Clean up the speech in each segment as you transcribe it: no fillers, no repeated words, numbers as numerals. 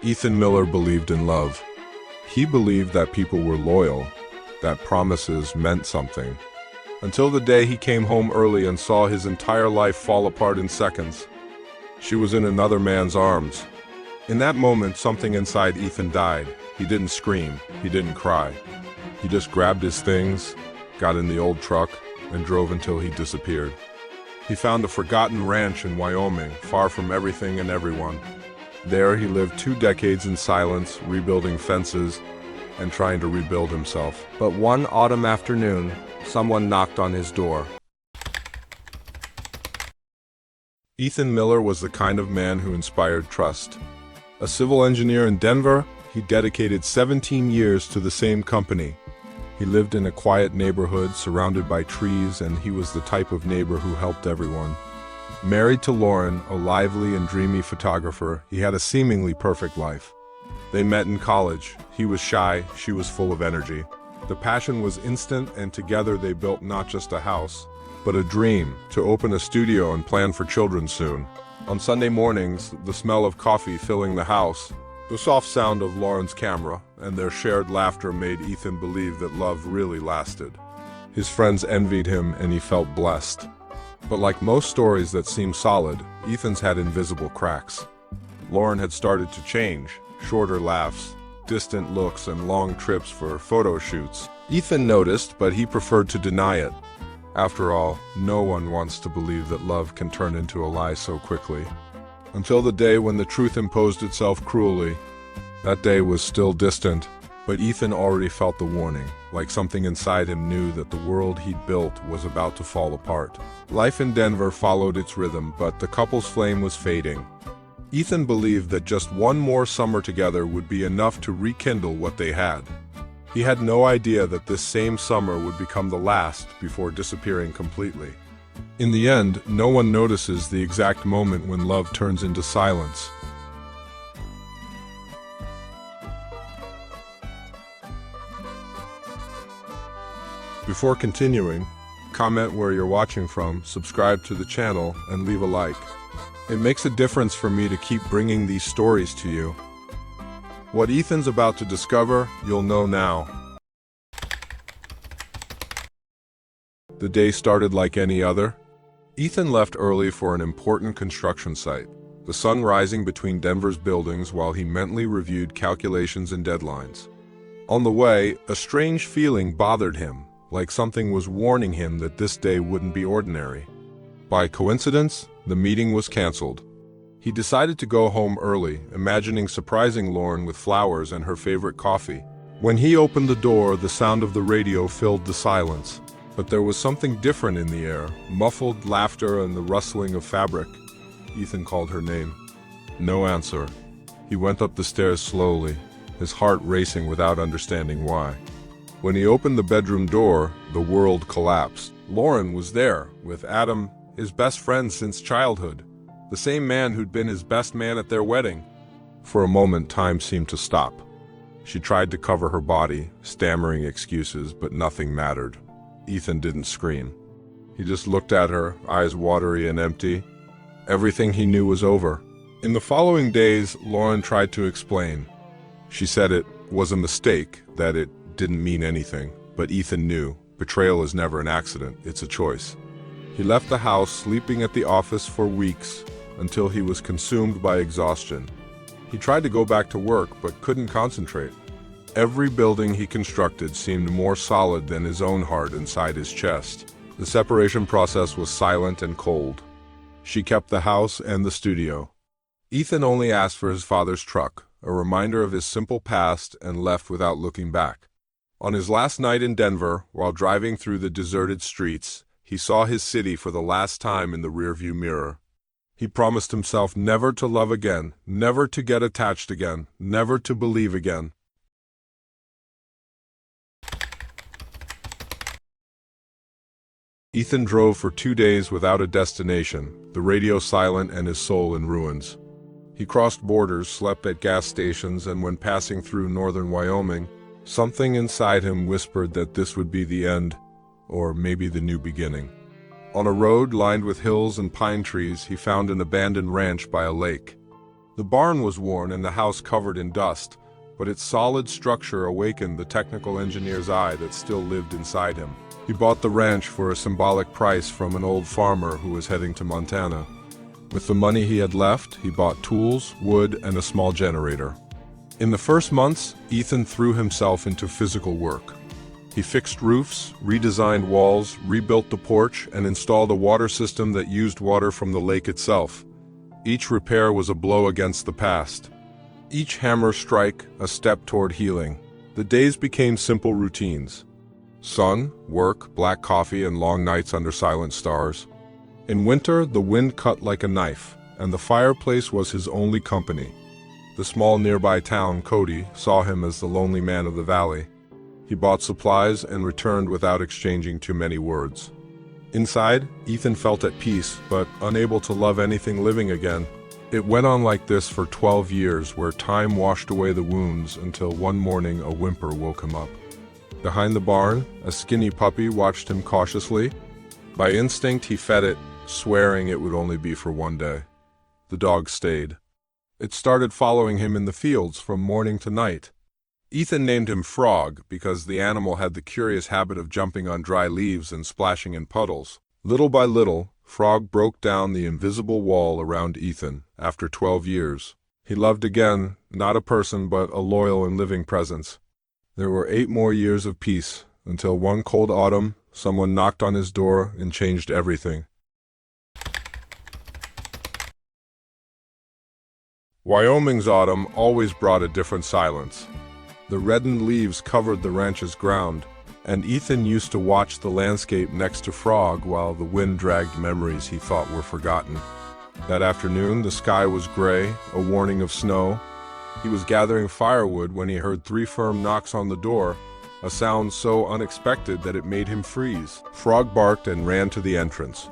Ethan Miller believed in love. He believed that people were loyal, that promises meant something. Until the day he came home early and saw his entire life fall apart in seconds. She was in another man's arms. In that moment, something inside Ethan died. He didn't scream, he didn't cry. He just grabbed his things, got in the old truck, and drove until he disappeared. He found a forgotten ranch in Wyoming, far from everything and everyone. There he lived 2 decades in silence, rebuilding fences, and trying to rebuild himself. But one autumn afternoon, someone knocked on his door. Ethan Miller was the kind of man who inspired trust. A civil engineer in Denver, he dedicated 17 years to the same company. He lived in a quiet neighborhood surrounded by trees, and he was the type of neighbor who helped everyone. Married to Lauren, a lively and dreamy photographer, he had a seemingly perfect life. They met in college. He was shy, she was full of energy. The passion was instant, and together they built not just a house, but a dream to open a studio and plan for children soon. On Sunday mornings, the smell of coffee filling the house, the soft sound of Lauren's camera, and their shared laughter made Ethan believe that love really lasted. His friends envied him, and he felt blessed. But like most stories that seem solid, Ethan's had invisible cracks. Lauren had started to change, shorter laughs, distant looks, and long trips for photo shoots. Ethan noticed, but he preferred to deny it. After all, no one wants to believe that love can turn into a lie so quickly. Until the day when the truth imposed itself cruelly. That day was still distant, but Ethan already felt the warning, like something inside him knew that the world he'd built was about to fall apart. Life in Denver followed its rhythm, but the couple's flame was fading. Ethan believed that just one more summer together would be enough to rekindle what they had. He had no idea that this same summer would become the last before disappearing completely. In the end, no one notices the exact moment when love turns into silence. Before continuing, comment where you're watching from, subscribe to the channel, and leave a like. It makes a difference for me to keep bringing these stories to you. What Ethan's about to discover, you'll know now. The day started like any other. Ethan left early for an important construction site, the sun rising between Denver's buildings while he mentally reviewed calculations and deadlines. On the way, a strange feeling bothered him, like something was warning him that this day wouldn't be ordinary. By coincidence, the meeting was canceled. He decided to go home early, imagining surprising Lauren with flowers and her favorite coffee. When he opened the door, the sound of the radio filled the silence. But there was something different in the air, muffled laughter and the rustling of fabric. Ethan called her name. No answer. He went up the stairs slowly, his heart racing without understanding why. When he opened the bedroom door, the world collapsed. Lauren was there, with Adam, his best friend since childhood, the same man who'd been his best man at their wedding. For a moment, time seemed to stop. She tried to cover her body, stammering excuses, but nothing mattered. Ethan didn't scream. He just looked at her, eyes watery and empty. Everything he knew was over. In the following days, Lauren tried to explain. She said it was a mistake, that it didn't mean anything, but Ethan knew. Betrayal is never an accident, it's a choice. He left the house, sleeping at the office for weeks, until he was consumed by exhaustion. He tried to go back to work, but couldn't concentrate. Every building he constructed seemed more solid than his own heart inside his chest. The separation process was silent and cold. She kept the house and the studio. Ethan only asked for his father's truck, a reminder of his simple past, and left without looking back. On his last night in Denver, while driving through the deserted streets, he saw his city for the last time in the rearview mirror. He promised himself never to love again, never to get attached again, never to believe again. Ethan drove for 2 days without a destination, the radio silent and his soul in ruins. He crossed borders, slept at gas stations, and when passing through northern Wyoming, something inside him whispered that this would be the end, or maybe the new beginning. On a road lined with hills and pine trees, he found an abandoned ranch by a lake. The barn was worn and the house covered in dust, but its solid structure awakened the technical engineer's eye that still lived inside him. He bought the ranch for a symbolic price from an old farmer who was heading to Montana. With the money he had left, he bought tools, wood, and a small generator. In the first months, Ethan threw himself into physical work. He fixed roofs, redesigned walls, rebuilt the porch, and installed a water system that used water from the lake itself. Each repair was a blow against the past. Each hammer strike, a step toward healing. The days became simple routines. Sun, work, black coffee, and long nights under silent stars. In winter, the wind cut like a knife, and the fireplace was his only company. The small nearby town, Cody, saw him as the lonely man of the valley. He bought supplies and returned without exchanging too many words. Inside, Ethan felt at peace, but unable to love anything living again. It went on like this for 12 years, where time washed away the wounds until one morning a whimper woke him up. Behind the barn, a skinny puppy watched him cautiously. By instinct, he fed it, swearing it would only be for one day. The dog stayed. It started following him in the fields from morning to night. Ethan named him Frog because the animal had the curious habit of jumping on dry leaves and splashing in puddles. Little by little, Frog broke down the invisible wall around Ethan. After 12 years, he loved again, not a person but a loyal and living presence. There were 8 more years of peace, until one cold autumn, someone knocked on his door and changed everything. Wyoming's autumn always brought a different silence. The reddened leaves covered the ranch's ground, and Ethan used to watch the landscape next to Frog while the wind dragged memories he thought were forgotten. That afternoon, the sky was gray, a warning of snow. He was gathering firewood when he heard 3 firm knocks on the door, a sound so unexpected that it made him freeze. Frog barked and ran to the entrance.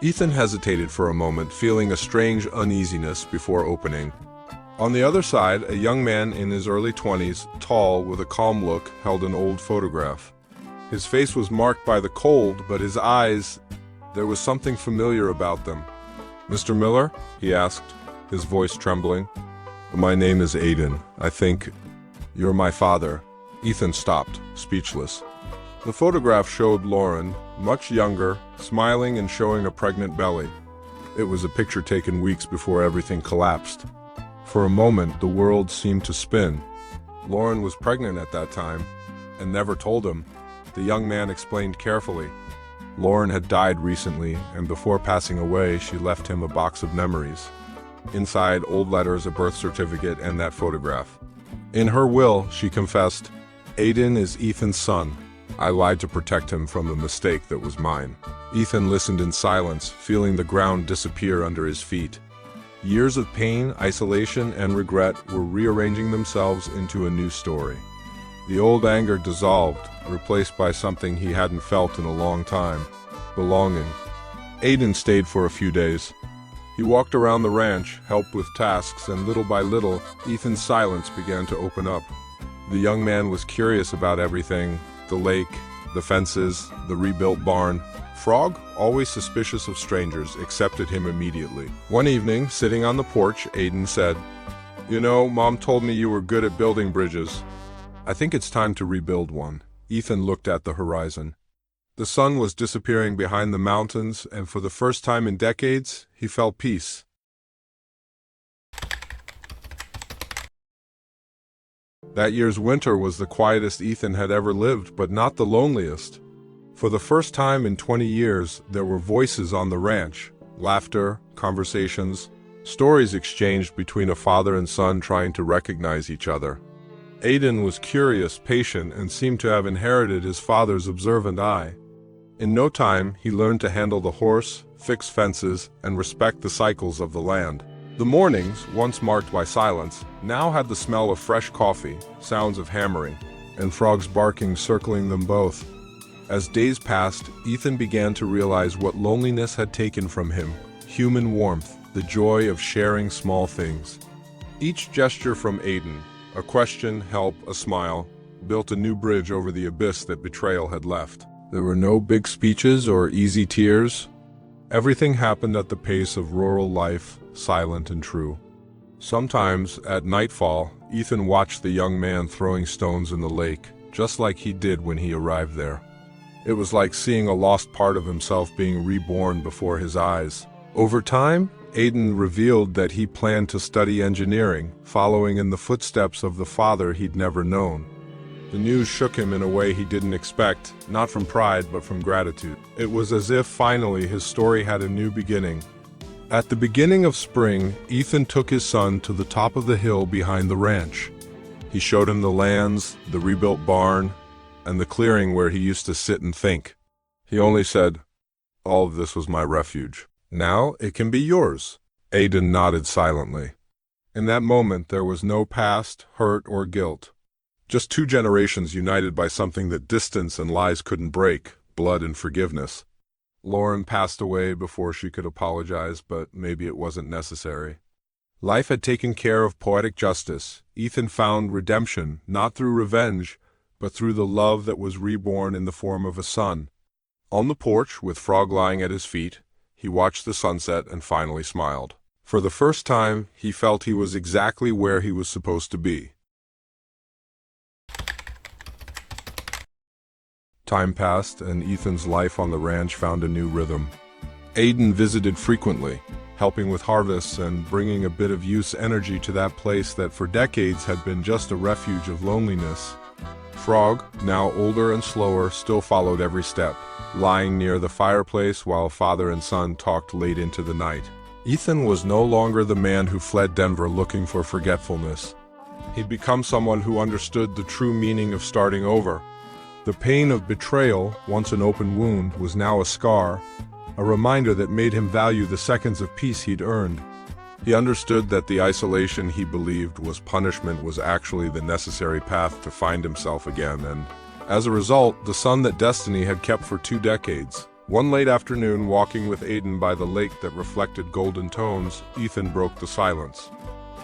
Ethan hesitated for a moment, feeling a strange uneasiness before opening. On the other side, a young man in his early 20s, tall, with a calm look, held an old photograph. His face was marked by the cold, but his eyes, there was something familiar about them. "Mr. Miller?" he asked, his voice trembling. "My name is Aiden. I think you're my father." Ethan stopped, speechless. The photograph showed Lauren, much younger, smiling and showing a pregnant belly. It was a picture taken weeks before everything collapsed. For a moment, the world seemed to spin. Lauren was pregnant at that time, and never told him. The young man explained carefully. Lauren had died recently, and before passing away, she left him a box of memories. Inside, old letters, a birth certificate, and that photograph. In her will, she confessed, "Aiden is Ethan's son. I lied to protect him from the mistake that was mine." Ethan listened in silence, feeling the ground disappear under his feet. Years of pain, isolation, and regret were rearranging themselves into a new story. The old anger dissolved, replaced by something he hadn't felt in a long time: belonging. Aiden stayed for a few days. He walked around the ranch, helped with tasks, and little by little, Ethan's silence began to open up. The young man was curious about everything: the lake, the fences, the rebuilt barn. Frog, always suspicious of strangers, accepted him immediately. One evening, sitting on the porch, Aiden said, "You know, Mom told me you were good at building bridges. I think it's time to rebuild one." Ethan looked at the horizon. The sun was disappearing behind the mountains, and for the first time in decades, he felt peace. That year's winter was the quietest Ethan had ever lived, but not the loneliest. For the first time in 20 years, there were voices on the ranch: laughter, conversations, stories exchanged between a father and son trying to recognize each other. Aiden was curious, patient, and seemed to have inherited his father's observant eye. In no time, he learned to handle the horse, fix fences, and respect the cycles of the land. The mornings, once marked by silence, now had the smell of fresh coffee, sounds of hammering, and Frog's barking circling them both. As days passed, Ethan began to realize what loneliness had taken from him: human warmth, the joy of sharing small things. Each gesture from Aiden, a question, help, a smile, built a new bridge over the abyss that betrayal had left. There were no big speeches or easy tears. Everything happened at the pace of rural life, silent and true. Sometimes, at nightfall, Ethan watched the young man throwing stones in the lake, just like he did when he arrived there. It was like seeing a lost part of himself being reborn before his eyes. Over time, Aiden revealed that he planned to study engineering, following in the footsteps of the father he'd never known. The news shook him in a way he didn't expect, not from pride but from gratitude. It was as if finally his story had a new beginning. At the beginning of spring, Ethan took his son to the top of the hill behind the ranch. He showed him the lands, the rebuilt barn, and the clearing where he used to sit and think. He only said, "All of this was my refuge. Now it can be yours." Aiden nodded silently. In that moment there was no past, hurt, or guilt. Just two generations united by something that distance and lies couldn't break, blood and forgiveness. Lauren passed away before she could apologize, but maybe it wasn't necessary. Life had taken care of poetic justice. Ethan found redemption, not through revenge, but through the love that was reborn in the form of a son. On the porch, with Frog lying at his feet, he watched the sunset and finally smiled. For the first time, he felt he was exactly where he was supposed to be. Time passed, and Ethan's life on the ranch found a new rhythm. Aiden visited frequently, helping with harvests and bringing a bit of youth's energy to that place that for decades had been just a refuge of loneliness. Frog, now older and slower, still followed every step, lying near the fireplace while father and son talked late into the night. Ethan was no longer the man who fled Denver looking for forgetfulness. He'd become someone who understood the true meaning of starting over. The pain of betrayal, once an open wound, was now a scar, a reminder that made him value the seconds of peace he'd earned. He understood that the isolation he believed was punishment was actually the necessary path to find himself again, and, as a result, the son that destiny had kept for 2 decades. One late afternoon, walking with Aiden by the lake that reflected golden tones, Ethan broke the silence.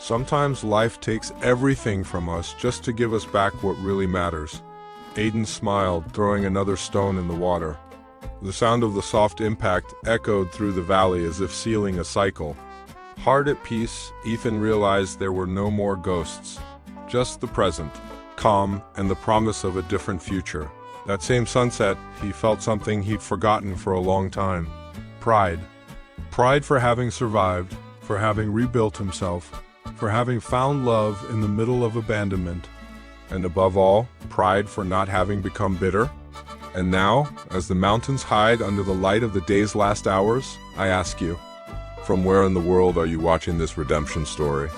Sometimes life takes everything from us just to give us back what really matters. Aiden smiled, throwing another stone in the water. The sound of the soft impact echoed through the valley as if sealing a cycle. Hard at peace, Ethan realized there were no more ghosts, just the present, calm, and the promise of a different future. That same sunset, he felt something he'd forgotten for a long time. Pride. Pride for having survived, for having rebuilt himself, for having found love in the middle of abandonment. And above all, pride for not having become bitter. And now, as the mountains hide under the light of the day's last hours, I ask you, from where in the world are you watching this redemption story?